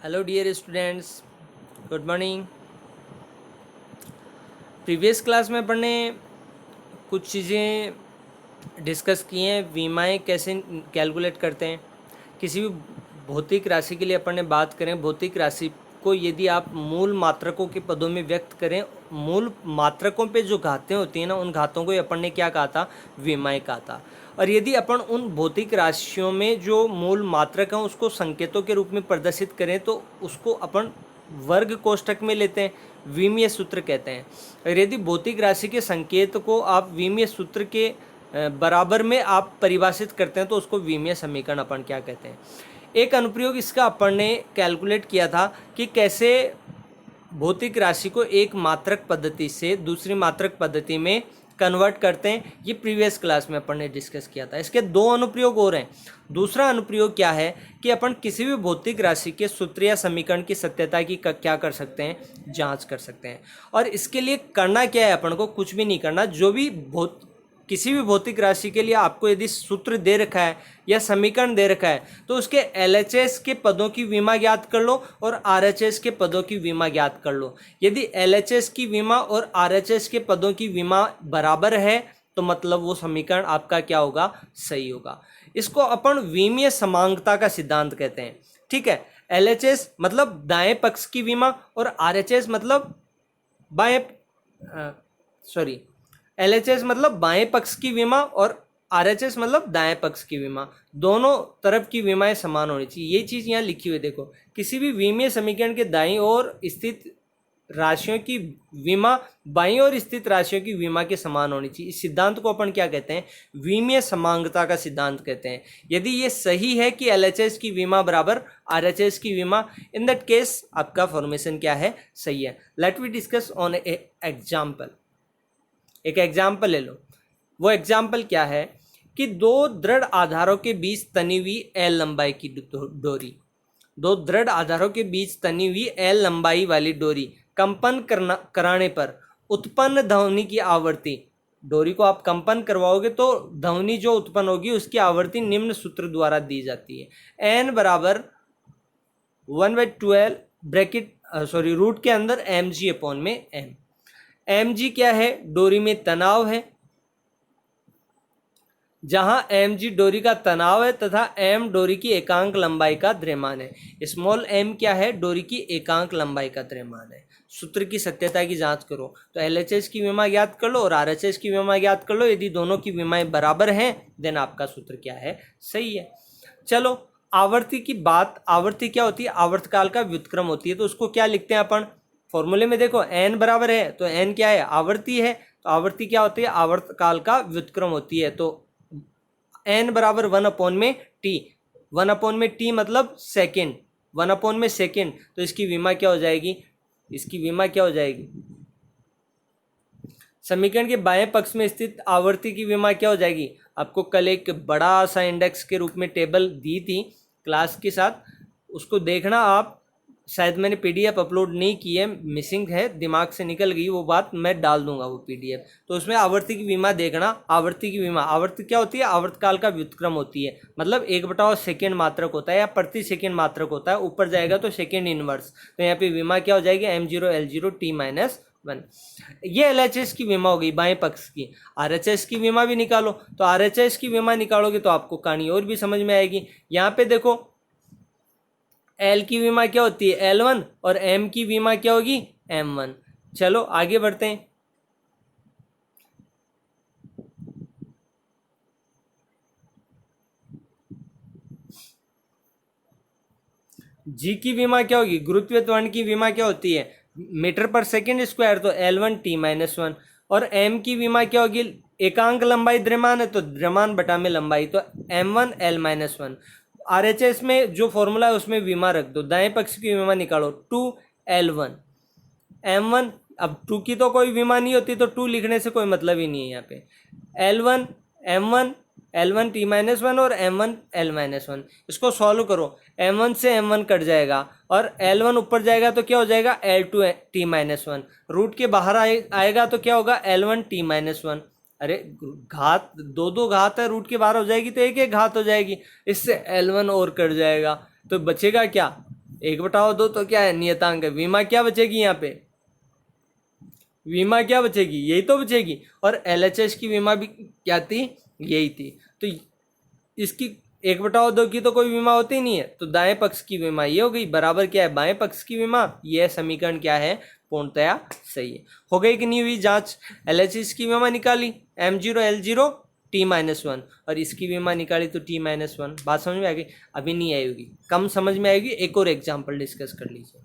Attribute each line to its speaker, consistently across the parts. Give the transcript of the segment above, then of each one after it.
Speaker 1: Hello dear students, good morning. Previous class में अपन ने कुछ चीज़ें डिस्कस की हैं। वीमाएँ कैसे कैलकुलेट करते हैं। किसी भी भौतिक राशि के लिए अपन ने बात करें, भौतिक राशि को यदि आप मूल मात्रकों के पदों में व्यक्त करें, मूल मात्रकों पे जो घातें होती हैं ना, उन घातों को अपन ने क्या कहा था, वीमाएँ कहा था। और यदि अपन उन भौतिक राशियों में जो मूल मात्रक हैं उसको संकेतों के रूप में प्रदर्शित करें तो उसको अपन वर्ग कोष्ठक में लेते हैं, विमीय सूत्र कहते हैं। और यदि भौतिक राशि के संकेत को आप विमीय सूत्र के बराबर में आप परिभाषित करते हैं तो उसको विमीय समीकरण अपन क्या कहते हैं। एक अनुप्रयोग इसका अपन ने कैलकुलेट किया था कि कैसे भौतिक राशि को एक मात्रक पद्धति से दूसरी मात्रक पद्धति में कन्वर्ट करते हैं। ये प्रीवियस क्लास में अपन ने डिस्कस किया था। इसके दो अनुप्रयोग और हैं। दूसरा अनुप्रयोग क्या है कि अपन किसी भी भौतिक राशि के सूत्र या समीकरण की सत्यता की क्या कर सकते हैं, जांच कर सकते हैं। और इसके लिए करना क्या है, अपन को कुछ भी नहीं करना। जो भी किसी भी भौतिक राशि के लिए आपको यदि सूत्र दे रखा है या समीकरण दे रखा है तो उसके LHS के पदों की विमा ज्ञात कर लो और RHS के पदों की विमा ज्ञात कर लो। यदि LHS की विमा और RHS के पदों की विमा बराबर है तो मतलब वो समीकरण आपका क्या होगा, सही होगा। इसको अपन विमीय समांगता का सिद्धांत कहते हैं। ठीक है। LHS मतलब दाएं पक्ष की विमा और RHS मतलब बाएं LHS मतलब बाएं पक्ष की विमा और RHS मतलब दाएं पक्ष की विमा। दोनों तरफ की विमाएं समान होनी चाहिए। ये चीज़ यहाँ लिखी हुई देखो। किसी भी विमीय समीकरण के दाईं ओर स्थित राशियों की विमा बाईं ओर स्थित राशियों की विमा के समान होनी चाहिए। इस सिद्धांत को अपन क्या कहते हैं, विमीय समांगता का सिद्धांत कहते हैं। यदि ये सही है कि LHS की विमा बराबर RHS की विमा, इन दैट केस आपका फॉर्मेशन क्या है, सही है। Let we discuss on a example. एक एग्जाम्पल ले लो। वो एग्जाम्पल क्या है कि दो दृढ़ आधारों के बीच तनी हुई L लंबाई की डोरी, दो दृढ़ आधारों के बीच तनी हुई L लंबाई वाली डोरी कंपन कराने पर उत्पन्न ध्वनि की आवृत्ति, डोरी को आप कंपन करवाओगे तो ध्वनि जो उत्पन्न होगी उसकी आवृत्ति निम्न सूत्र द्वारा दी जाती है। n बराबर 1/12 ब्रैकेट रूट के अंदर mg अपॉन में m। mg क्या है, डोरी में तनाव है। जहां mg डोरी का तनाव है तथा m डोरी की एकांक लंबाई का द्रव्यमान है। स्मॉल m क्या है, डोरी की एकांक लंबाई का द्रव्यमान है। सूत्र की सत्यता की जांच करो तो LHS की विमा ज्ञात कर लो और RHS की विमा ज्ञात कर लो। यदि दोनों की विमाएं बराबर हैं देन आपका सूत्र क्या है, सही है। चलो आवर्ती की बात। आवर्ती क्या होती है, आवर्तकाल का व्युत्क्रम होती है। तो उसको क्या लिखते हैं अपन, फॉर्मूले में देखो n बराबर है तो n क्या है, आवर्ती है। तो आवर्ती क्या होती है, आवर्तकाल का व्युत्क्रम होती है। तो n बराबर 1 में t, 1 t मतलब सेकेंड, 1 सेकेंड। तो इसकी विमा क्या हो जाएगी, इसकी विमा क्या हो जाएगी, समीकरण के बाएं पक्ष में स्थित आवर्ती की विमा क्या हो जाएगी। आपको कल एक बड़ा सा इंडेक्स के रूप में टेबल दी थी क्लास के साथ, उसको देखना आप। शायद मैंने PDF अपलोड नहीं की है, मिसिंग है, दिमाग से निकल गई वो बात, मैं डाल दूंगा वो PDF। तो उसमें आवर्ती की विमा देखना। आवर्ती की विमा, आवर्ती क्या होती है, आवर्तकाल का व्युत्क्रम होती है। मतलब 1/2 सेकेंड मात्रक होता है या प्रति सेकेंड मात्रक होता है। ऊपर जाएगा तो सेकेंड इनवर्स। तो यहाँ पे विमा क्या हो जाएगी, m0 L0 t-1। ये LHS की विमा हो गई बाएं पक्ष की। RHS की विमा भी निकालो। तो RHS की विमा निकालोगे तो आपको कहानी और भी समझ में आएगी। यहाँ पे देखो L की विमा क्या होती है, L1, और M की विमा क्या होगी, M1। चलो आगे बढ़ते हैं। G की विमा क्या होगी, गुरुत्वीय त्वरण की विमा क्या होती है, मीटर पर सेकेंड स्क्वायर। तो L1 t-1। और M की विमा क्या होगी, एकांक लंबाई द्रव्यमान है तो द्रव्यमान बटा में लंबाई, तो M1 L-1। RHS में जो फॉर्मूला है उसमें विमा रख दो, दाएं पक्ष की विमा निकालो 2L1 M1। अब 2 की तो कोई विमा नहीं होती तो 2 लिखने से कोई मतलब ही नहीं है यहाँ पे। L1 M1 L1 t-1 और M1 L-1। इसको सॉल्व करो, M1 से M1 कट जाएगा और L1 ऊपर जाएगा तो क्या हो जाएगा, L2 t-1। रूट के बाहर आएगा तो क्या होगा, L1 t-1। अरे घात दो घात है, रूट के बाहर हो जाएगी तो एक घात हो जाएगी। इससे L1 और कट जाएगा तो बचेगा क्या, 1/2 तो क्या है, नियतांक है। विमा क्या बचेगी यहाँ पे, विमा क्या बचेगी, यही तो बचेगी। और एलएचएस की विमा भी क्या थी, यही थी। तो इसकी 1/2 की तो कोई विमा होती नहीं है, तो दाएं पक्ष की विमा ये हो गई, बराबर क्या है, बाएं पक्ष की विमा। यह समीकरण क्या है, पूर्णतया सही है। हो गई कि नहीं हुई जांच। एलएचएस की विमा निकाली M0 L0 T-1, और इसकी विमा निकाली तो T-1। बात समझ में आ गई। अभी नहीं आई होगी, कम समझ में आएगी। एक और एग्जाम्पल डिस्कस कर लीजिए।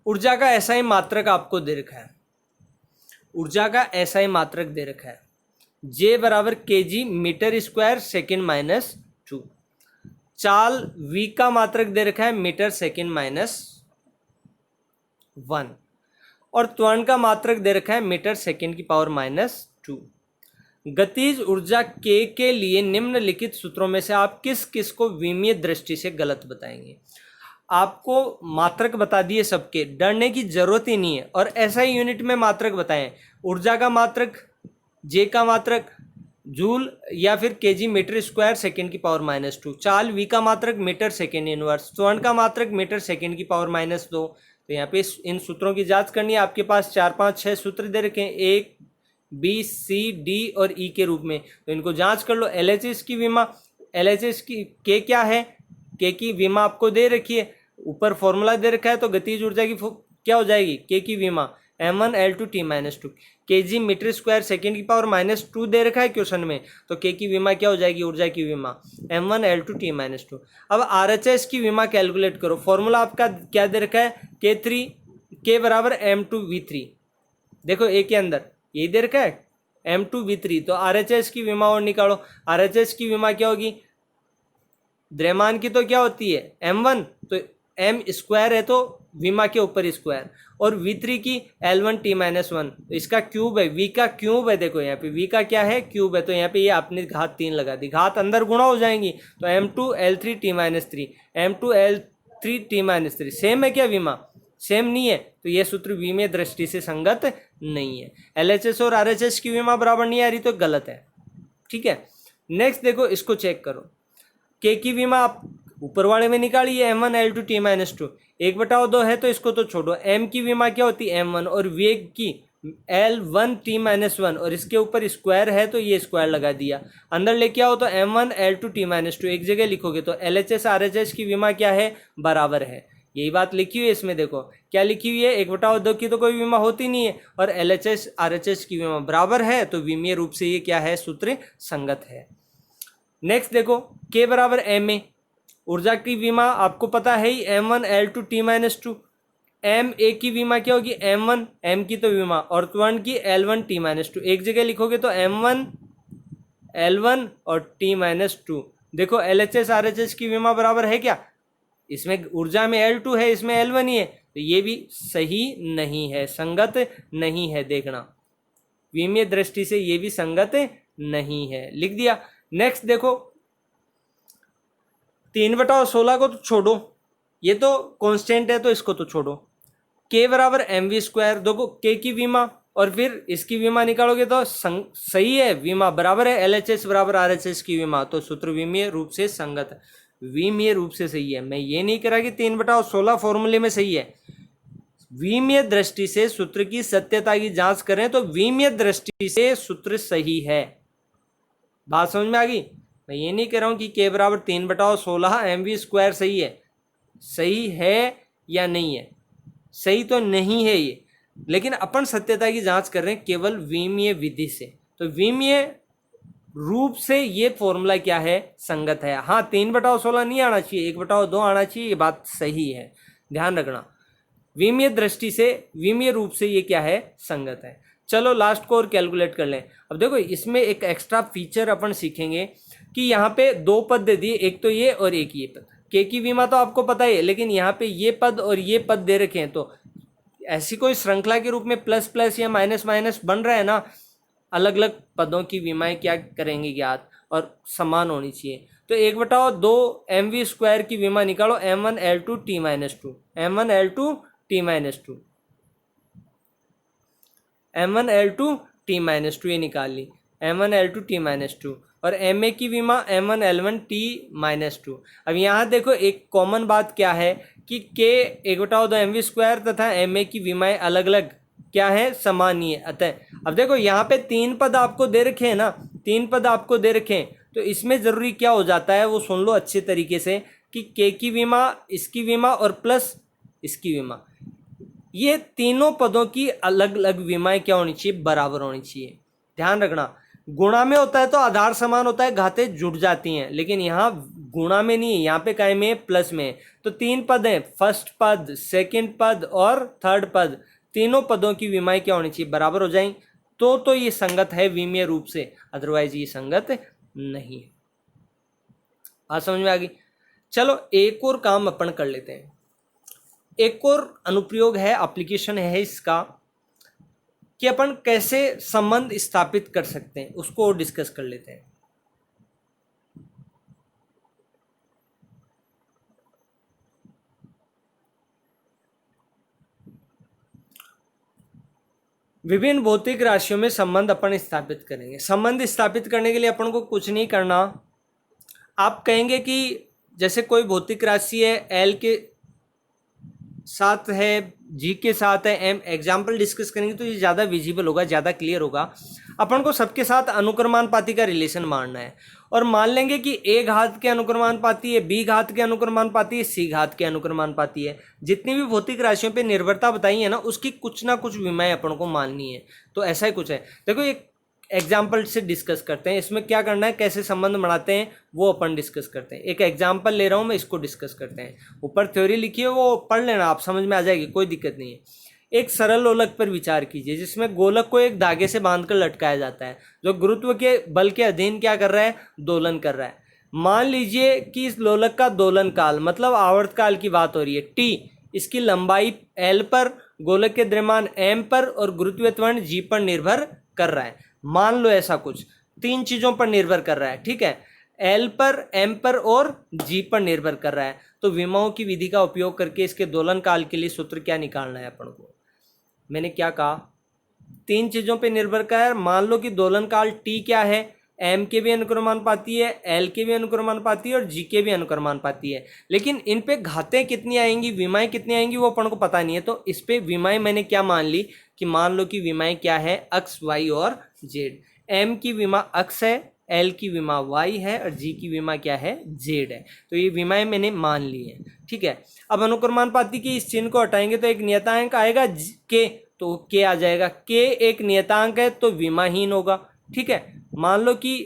Speaker 1: ऊर्जा का एसआई मात्रक आपको दे रखा है, ऊर्जा का एसआई मात्रक दे रखा है, J बराबर kg मीटर स्क्वायर सेकेंड -2। चाल V का मात्रक दे रखा है मीटर सेकेंड -1, और त्वरण का मात्रक दे रखा है मीटर सेकेंड की पावर -2। गतिज ऊर्जा K के लिए निम्नलिखित सूत्रों में से आप किस किस को विमीय दृष्टि से गलत बताएंगे। आपको मात्रक बता दिए सबके, डरने की जरूरत ही नहीं है। और SI यूनिट में मात्रक बताएं, ऊर्जा का मात्रक, J का मात्रक जूल या फिर kg मीटर स्क्वायर सेकेंड की पावर -2। चाल V का मात्रक मीटर सेकेंड इनवर्स, त्वरण का मात्रक मीटर सेकेंड की पावर -2। तो यहाँ पे इन सूत्रों की जांच करनी है। आपके पास 4 5 6 सूत्र दे रखे हैं, A B C D और E के रूप में, तो इनको जांच कर लो। LHS की विमा, LHS की K क्या है, K की विमा आपको दे रखी है, ऊपर फॉर्मूला दे रखा है। तो गतिज ऊर्जा की क्या हो जाएगी, K की विमा M1 L2 T-2, kg metre square second की पावर -2 दे रखा है क्वेश्चन में, तो K की विमा क्या हो जाएगी, ऊर्जा की विमा M1 L2 T-2। अब RHS की विमा कैलकुलेट करो। फॉर्मूला आपका क्या दे रखा है, K बराबर M2 V3। देखो A के अंदर यही दे रखा है M2 V3। तो RHS की विमा और निकालो। RHS की विमा क्या होगी, द्रव्यमान की तो क्या होती है M1, तो M स्क्वायर है तो विमा के ऊपर स्क्वायर, और V3 की L1 T-1, तो इसका क्यूब है, V का क्यूब है। देखो यहाँ पे V का क्या है, क्यूब है। तो यहाँ पे ये आपने घात 3 लगा दी, घात अंदर गुणा हो जाएंगी, तो M2 L3 T-3, M2 L3 T-3 same है क्या विमा, सेम नहीं है, तो यह सूत्र विमीय दृष्टि से संगत नहीं है। LHS और RHS की विमा बराबर नहीं आ रही तो गलत है, ठीक है। नेक्स्ट देखो, इसको चेक करो। K की विमा आप ऊपर वाले में निकालिए, M1 L2 T-2, 1/2 है तो इसको तो छोड़ो। M की विमा क्या होती है M1, और वेग की L1 T-1, और इसके ऊपर स्क्वायर है तो ये स्क्वायर लगा दिया। अंदर लेके आओ तो M1 L2 T-2 एक जगह लिखोगे तो LHS RHS की विमा क्या है, बराबर है। यही बात लिखी हुई है इसमें, देखो क्या लिखी हुई है, 1/2 की तो कोई विमा होती नहीं है, और LHS RHS की विमा बराबर है, तो विमीय रूप से ये क्या है, सूत्र संगत है। नेक्स्ट देखो, K बराबर Ma, ऊर्जा की विमा आपको पता है ही M1 L2 T-2। Ma की विमा क्या होगी M1, M की तो विमा, और त्वरण की L1 T-2 एक जगह लिखोगे तो M1 L1 और T-2। देखो LHS RHS की विमा बराबर है क्या, इसमें ऊर्जा में L2 है, इसमें L1 ही है, तो ये भी सही नहीं है, संगत नहीं है। देखना, विमीय दृष्टि से ये भी संगत नहीं है, लिख दिया। नेक्स्ट देखो, 3/16 को तो छोड़ो, ये तो कांस्टेंट है तो इसको तो छोड़ो। K बराबर mv², देखो K की विमा और फिर इसकी विमा निकालोगे तो सही है, विमा बराबर है LHS बराबर RHS की विमा, तो सूत्र विमीय रूप से संगत है, विमीय रूप से सही है। मैं ये नहीं करा कि 3/16 फॉर्मूले में सही है। विमीय दृष्टि से सूत्र की सत्यता की जांच करें तो विमीय दृष्टि से सूत्र सही है। बात समझ में आ गई। मैं ये नहीं कह रहा हूं कि K बराबर 3/16 mv² सही है, सही है या नहीं है, सही तो नहीं है ये, लेकिन अपन सत्यता की जांच कर रहे हैं केवल विमीय विधि से, तो विमीय रूप से ये फॉर्मूला क्या है, संगत है। हाँ, 3/16 नहीं आना चाहिए, 1/2 आना चाहिए, ये बात सही है, ध्यान रखना। विमीय दृष्टि से, विमीय रूप से ये क्या है, संगत है। चलो लास्ट को और कैलकुलेट कर लें। अब देखो, इसमें एक एक्स्ट्रा फीचर अपन सीखेंगे कि यहाँ पे 2 पद दे दिए, एक तो ये और एक ये पद। K की विमा तो आपको पता ही है, लेकिन यहाँ पे ये पद और ये पद दे रखे हैं, तो ऐसी कोई श्रृंखला के रूप में प्लस प्लस या माइनस माइनस बन रहा है ना, अलग अलग पदों की विमाएं क्या करेंगे ज्ञात, और समान होनी चाहिए। तो 1/2 mv² की विमा निकालो, M1 L2 T-2, M1 L2 T-2, M1 L2 T-2 ये निकाल ली, M1 L2 T-2, और एम ए की विमा M1L1T -2। अब यहाँ देखो एक कॉमन बात क्या है कि K 1/2mv² तथा एम ए की विमाएं अलग अलग क्या है, समान ही है। अतः अब देखो यहाँ पे 3 पद आपको दे रखे हैं ना, 3 पद आपको दे रखे हैं, तो इसमें जरूरी क्या हो जाता है वो सुन लो अच्छे तरीके से कि K की विमा, इसकी विमा और प्लस इसकी विमा, ये तीनों पदों की अलग अलग विमाएं क्या होनी चाहिए, बराबर होनी चाहिए। ध्यान रखना, गुणा में होता है तो आधार समान होता है, घातें जुड़ जाती हैं, लेकिन यहाँ गुणा में नहीं है, यहाँ पे काय में है, प्लस में है। तो 3 पद हैं, फर्स्ट पद, सेकंड पद और थर्ड पद, तीनों पदों की विमाएं क्या होनी चाहिए, बराबर हो जाएंगी। तो ये संगत है विमीय रूप से, अदरवाइज ये संगत नहीं है। बात समझ में आ गई। चलो एक और काम अपन कर लेते हैं। एक और अनुप्रयोग है, एप्लीकेशन है इसका, कि अपन कैसे संबंध स्थापित कर सकते हैं, उसको डिस्कस कर लेते हैं। विभिन्न भौतिक राशियों में संबंध अपन स्थापित करेंगे। संबंध स्थापित करने के लिए अपन को कुछ नहीं करना। आप कहेंगे कि जैसे कोई भौतिक राशि है, एल के साथ है, जी के साथ है, एम, एग्जाम्पल डिस्कस करेंगे तो ये ज़्यादा विजिबल होगा, ज़्यादा क्लियर होगा। अपन को सबके साथ अनुक्रमानुपाती का रिलेशन मानना है और मान लेंगे कि ए घात के अनुक्रमानुपाती है, बी घात के अनुक्रमानुपाती है, सी घात के अनुक्रमानुपाती है। जितनी भी भौतिक राशियों पे निर्भरता बताई है ना, उसकी कुछ ना कुछ विमाएं अपन को माननी है। तो ऐसा ही कुछ है। देखो एक एग्जाम्पल से डिस्कस करते हैं, इसमें क्या करना है, कैसे संबंध बनाते हैं वो अपन डिस्कस करते हैं। एक एग्जाम्पल ले रहा हूँ मैं, इसको डिस्कस करते हैं। ऊपर थ्योरी लिखी है वो पढ़ लेना, आप समझ में आ जाएगी, कोई दिक्कत नहीं है। एक सरल लोलक पर विचार कीजिए जिसमें गोलक को एक धागे से बांधकर लटकाया जाता है, जो गुरुत्व के बल के अधीन क्या कर रहा है, दोलन कर रहा है। मान लीजिए कि इस लोलक का दोलन काल, मतलब आवर्तकाल की बात हो रही है, टी, इसकी लंबाई एल पर, गोलक के द्रव्यमान एम पर और गुरुत्वीय त्वरण जी पर निर्भर कर रहा है। मान लो ऐसा कुछ 3 चीजों पर निर्भर कर रहा है, ठीक है, एल पर, एम पर और जी पर निर्भर कर रहा है। तो विमाओं की विधि का उपयोग करके इसके दोलन काल के लिए सूत्र क्या निकालना है अपन को। मैंने क्या कहा, 3 चीजों पर निर्भर कर है। मान लो कि दोलन काल टी क्या है, एम के भी अनुक्रमानुपाती है, एल के भी अनुक्रमानुपाती है और जी के भी अनुक्रमानुपाती है। लेकिन इन पे घातें कितनी आएंगी, विमाएं कितनी आएंगी वो अपन को पता नहीं है। तो इस पे विमाएं मैंने क्या मान ली कि मान लो कि विमाएं क्या है, अक्स, वाई और जेड। एम की विमा अक्स है, एल की विमा वाई है और जी की विमा क्या है, जेड है। तो ये विमाएं मैंने मान ली है, ठीक है। अब अनुक्रमानुपाती के इस चिन्ह को हटाएंगे तो एक नियतांक आएगा के, तो के आ जाएगा। के एक नियतांक है तो विमाहीन होगा, ठीक है। मान लो कि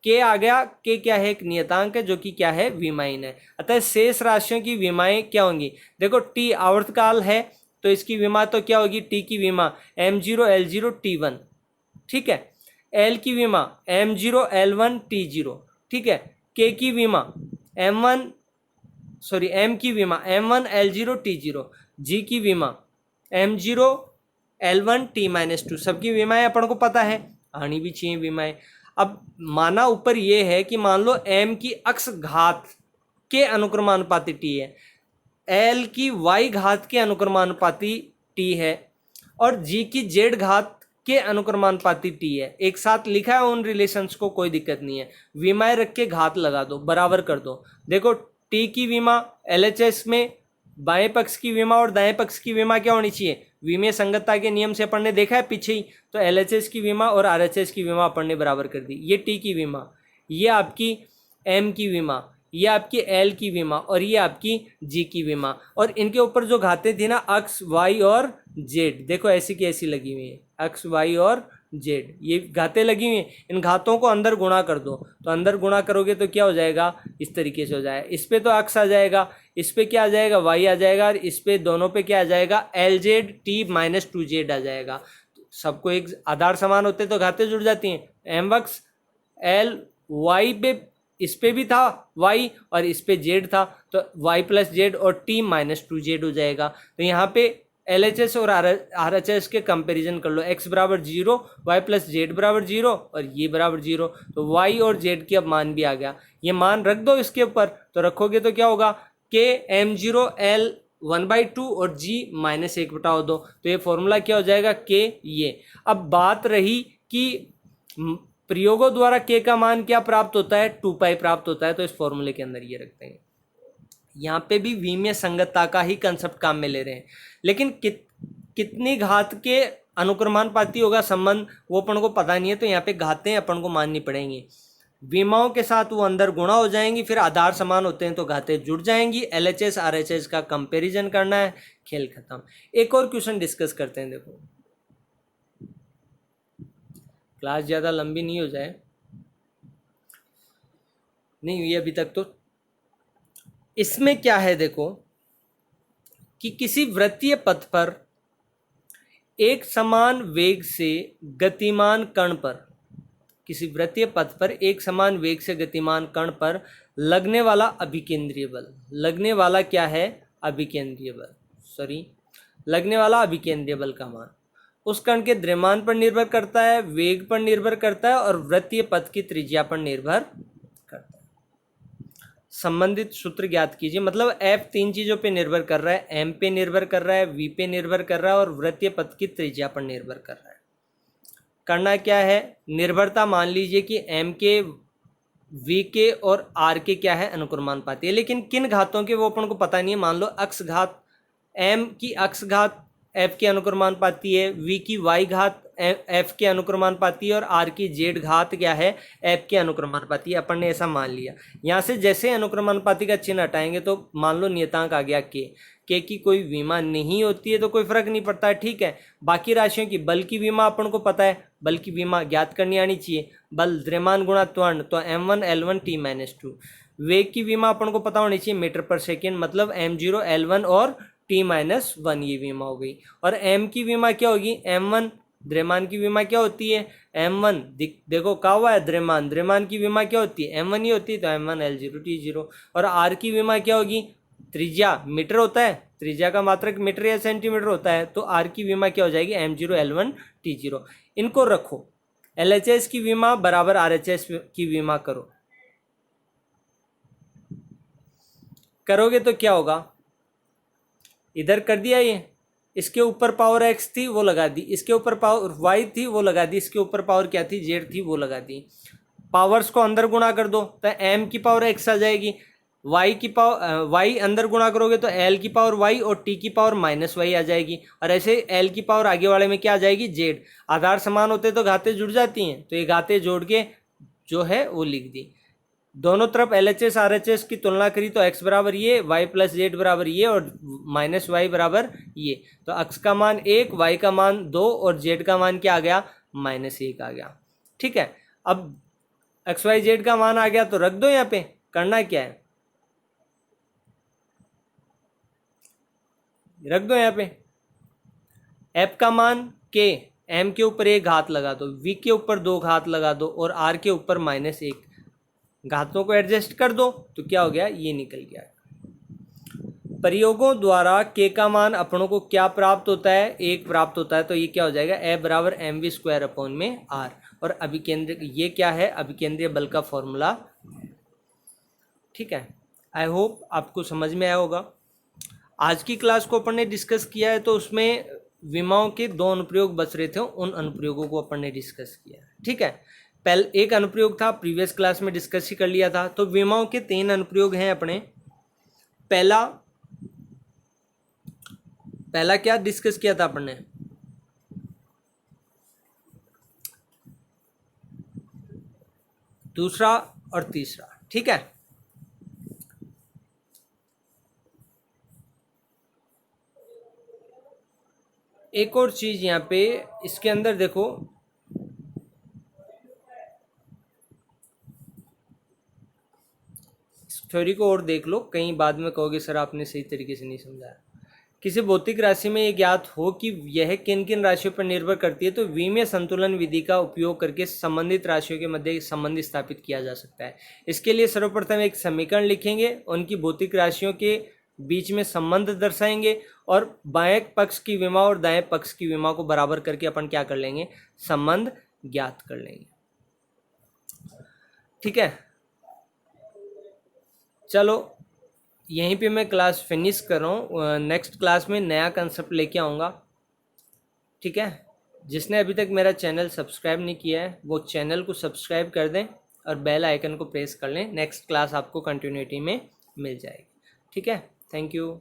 Speaker 1: के आ गया, के क्या है, एक नियतांक है जो कि क्या है, विमाहीन है। अतः शेष राशियों की विमाएं क्या होंगी, देखो टी आवर्तकाल है तो इसकी विमा तो क्या होगी, टी की विमा m0 l0 t1, ठीक है। एल की विमा m0 l1 t0, ठीक है। के की विमा एम की विमा m1 l0 t0, जी की विमा m0 l1 t-2। सबकी विमाएं अपन को पता है, आनी भी चाहिए विमाएं। अब माना ऊपर ये है कि मान लो m की अक्ष घात के अनुक्रमानुपाती t है, l की y घात के अनुक्रमानुपाती t है और g की z घात के अनुक्रमानुपाती t है। एक साथ लिखा है उन रिलेशंस को, कोई दिक्कत नहीं है। विमाएं रख के घात लगा दो, बराबर कर दो। देखो t की विमा LHS में बाएं पक्ष की विमा और दाएं पक्ष की विमा क्या होनी चाहिए, विमीय संगतता के नियम से अपन ने देखा है पीछे ही, तो LHS की विमा और RHS की विमा अपन ने बराबर कर दी। ये टी की विमा, ये आपकी m की विमा, ये आपकी L की विमा और ये आपकी G की विमा। और इनके ऊपर जो घातें थी ना, अक्स, y और z, देखो ऐसी की ऐसी लगी हुई है, अक्स, y और z, ये घातें लगी हुई हैं। इन घातों को अंदर गुणा कर दो, तो अंदर गुणा करोगे तो क्या हो जाएगा, इस तरीके से हो जाएगा। इस पे तो अक्स आ जाएगा, इस पे क्या आ जाएगा, y आ जाएगा और इस पे दोनों पे क्या आ जाएगा, LZ t-2z आ जाएगा। सबको एक आधार समान होते तो घातें जुड़ जाती हैं। एम अक्स L y पे, इस पे भी था y और इस पे z था, तो y प्लस जेड और t-2z हो जाएगा। तो यहाँ पे LHS और RHS के कंपैरिजन कर लो, x बराबर 0, y प्लस जेड बराबर 0 और ये बराबर 0। तो y और z की अब मान भी आ गया, ये मान रख दो इसके ऊपर, तो रखोगे तो क्या होगा, k m0 l 1/2 और g -1/2। तो ये फॉर्मूला क्या हो जाएगा, k ये। अब बात रही कि प्रयोगों द्वारा के का मान क्या प्राप्त होता है, 2 पाई प्राप्त होता है। तो इस फॉर्मूले के अंदर ये रखते हैं। यहाँ पे भी विमीय संगतता का ही कंसेप्ट काम में ले रहे हैं, लेकिन कितनी घात के अनुक्रमानुपाती होगा संबंध वो अपन को पता नहीं है, तो यहाँ पे घातें अपन को माननी पड़ेंगी। विमाओं के साथ वो अंदर गुणा हो जाएंगी, फिर आधार समान होते हैं तो घातें जुड़ जाएंगी। एलएचएस आरएचएस का कंपैरिजन करना है, खेल खत्म। एक और क्वेश्चन डिस्कस करते हैं। देखो क्लास ज़्यादा लंबी नहीं हो जाए, नहीं हुई अभी तक तो। इसमें क्या है देखो कि किसी वृत्तीय पथ पर एक समान वेग से गतिमान कण पर, किसी वृत्तीय पथ पर एक समान वेग से गतिमान कण पर लगने वाला अभिकेंद्रीय बल, लगने वाला क्या है, अभिकेंद्रीय बल, लगने वाला अभिकेंद्रीय बल का मान उस कण के द्रव्यमान पर निर्भर करता है, वेग पर निर्भर करता है और वृत्तीय पथ की त्रिज्या पर निर्भर करता है। संबंधित सूत्र ज्ञात कीजिए। मतलब F 3 चीज़ों पे निर्भर कर रहा है, M पे निर्भर कर रहा है, V पे निर्भर कर रहा है और वृत्तीय पथ की त्रिज्या पर निर्भर कर रहा है। करना क्या है, निर्भरता मान लीजिए कि M के, V के और R के क्या है, अनुक्रमानुपाती है, लेकिन किन घातों के वो अपन को पता नहीं है। मान लो अक्ष घात, M की अक्ष घात F के अनुक्रमानुपाती है, V की Y घात F के अनुक्रमानुपाती है और R की Z घात क्या है, F के अनुक्रमानुपाती है। अपन ने ऐसा मान लिया। यहाँ से जैसे अनुक्रमानुपाती का चिन्ह हटाएंगे तो मान लो नियतांक आ गया के की कोई विमा नहीं होती है तो कोई फर्क नहीं पड़ता है, ठीक है। बाकी राशियों की बल की विमा अपन को पता है, बल की विमा ज्ञात करनी आनी चाहिए। बल द्रव्यमान गुणा त्वरण, तो m1 l1 t-2। वेग की विमा अपन को पता होनी चाहिए, मीटर पर सेकेंड, मतलब m0 l1 और t-1 ये विमा हो गई। और m की विमा क्या होगी, m1, द्रव्यमान की विमा क्या होती है, m1, देखो कहा हुआ है द्रव्यमान, द्रव्यमान की विमा क्या होती है, m1 ही होती है, तो m1 l0 t0। और r की विमा क्या होगी, त्रिज्या मीटर होता है, त्रिज्या का मात्रक मीटर या सेंटीमीटर होता है, तो r की विमा क्या हो जाएगी, m0 l1 t0। इनको रखो, LHS की विमा बराबर RHS की विमा करो, करोगे तो क्या होगा, इधर कर दिया ये, इसके ऊपर पावर x थी वो लगा दी, इसके ऊपर पावर y थी वो लगा दी, इसके ऊपर पावर क्या थी, z थी वो लगा दी। पावर्स को अंदर गुणा कर दो तो m की पावर x आ जाएगी, y की पावर y अंदर गुणा करोगे तो l की पावर y और t की पावर -y आ जाएगी। और ऐसे l की पावर आगे वाले में क्या आ जाएगी, z। आधार समान होते तो घातें जुड़ जाती हैं, तो ये घातें जोड़ के जो है वो लिख दी। दोनों तरफ LHS RHS की तुलना करी तो x बराबर ये, y प्लस जेड बराबर ये और -y बराबर ये। तो x का मान 1, y का मान 2 और z का मान क्या आ गया, -1 आ गया। ठीक है, अब x y z का मान आ गया तो रख दो यहाँ पे। करना क्या है, रख दो यहाँ पे f का मान k, m के ऊपर 1 घात लगा दो, v के ऊपर 2 घात लगा दो और r के ऊपर -1, घातों को एडजस्ट कर दो तो क्या हो गया, ये निकल गया। प्रयोगों द्वारा k का मान अपनों को क्या प्राप्त होता है, 1 प्राप्त होता है, तो ये क्या हो जाएगा, F बराबर mv²/r। और अभिकेंद्रीय ये क्या है, अभिकेंद्रीय बल का फॉर्मूला। ठीक है, आई होप आपको समझ में आया होगा। आज की क्लास को अपन ने डिस्कस किया है तो उसमें विमाओं के 2 अनुप्रयोग बच रहे थे, उन अनुप्रयोगों को अपन ने डिस्कस किया। ठीक है, पहले एक अनुप्रयोग था प्रीवियस क्लास में डिस्कस ही कर लिया था। तो विमाओं के 3 अनुप्रयोग हैं अपने। पहला क्या डिस्कस किया था अपन ने, दूसरा और तीसरा। ठीक है, एक और चीज यहाँ पे इसके अंदर देखो, थ्योरी को और देख लो, कहीं बाद में कहोगे सर आपने सही तरीके से नहीं समझाया। किसी भौतिक राशि में ये ज्ञात हो कि यह किन किन राशियों पर निर्भर करती है, तो विमीय संतुलन विधि का उपयोग करके संबंधित राशियों के मध्य संबंध स्थापित किया जा सकता है। इसके लिए सर्वप्रथम एक समीकरण लिखेंगे, उनकी भौतिक राशियों के बीच में संबंध दर्शाएंगे और बाएं पक्ष की विमा और दाएं पक्ष की विमा को बराबर करके अपन क्या कर लेंगे, संबंध ज्ञात कर लेंगे। ठीक है, चलो यहीं पे मैं क्लास फिनिश कर रहा हूँ। नेक्स्ट क्लास में नया कंसेप्ट लेके आऊँगा। ठीक है। जिसने अभी तक मेरा चैनल सब्सक्राइब नहीं किया है वो चैनल को सब्सक्राइब कर दें और बेल आइकन को प्रेस कर लें। नेक्स्ट क्लास आपको कंटिन्यूटी में मिल जाएगी। ठीक है, थैंक यू।